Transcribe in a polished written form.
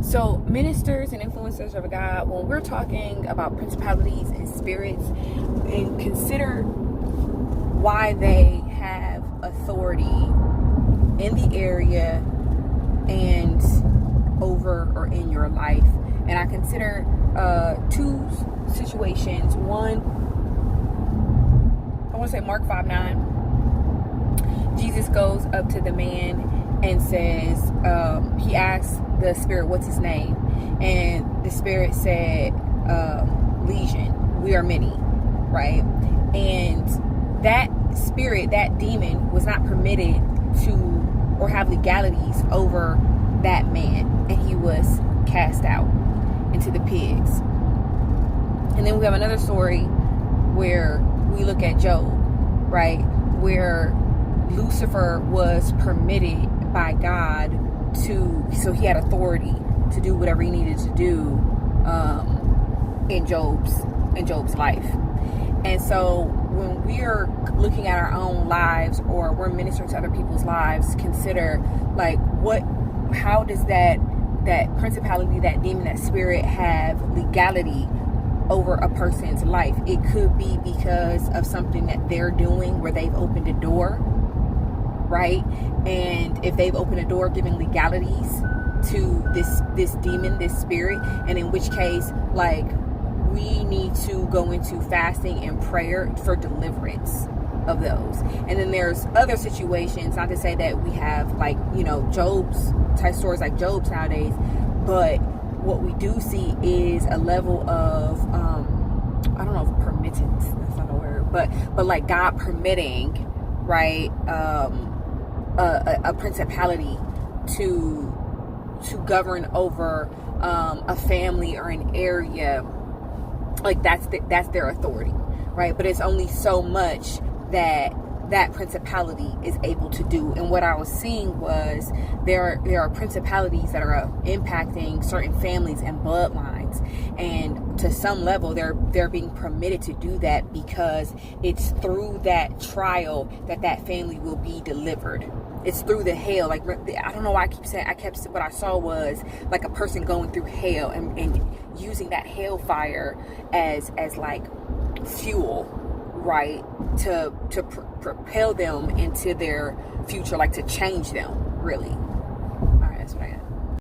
So, ministers and influencers of God, when we're talking about principalities and spirits, and consider why they have authority in the area and over or in your life. And I consider two situations. One, I want to say Mark 5:9. Jesus goes up to the man and says, he asks the spirit, what's his name? And the spirit said, Legion, we are many, right? And that spirit, that demon, was not permitted to or have legalities over that man, and he was cast out into the pigs. And then we have another story where we look at Job, right, where Lucifer was permitted by God so he had authority to do whatever he needed to do in Job's life. And so when we're looking at our own lives, or we're ministering to other people's lives, consider like how does that principality, that demon, that spirit have legality over a person's life? It could be because of something that they're doing where they've opened a door, right? And if they've opened a door giving legalities to this demon, this spirit, and in which case, like, we need to go into fasting and prayer for deliverance of those. And then there's other situations, not to say that we have, like, Job's type stories like Job's nowadays, but what we do see is a level of I don't know if permittance, that's not a word, but like God permitting, right, a principality to govern over a family or an area. Like that's their authority, right? But it's only so much that principality is able to do. And what I was seeing was there are principalities that are impacting certain families and bloodlines, and to some level they're being permitted to do that because it's through that trial that family will be delivered. It's through the hell. Like, I don't know why what I saw was like a person going through hell and using that hellfire as like fuel, right, to propel them into their future, like to change them, really. All right, that's what I got.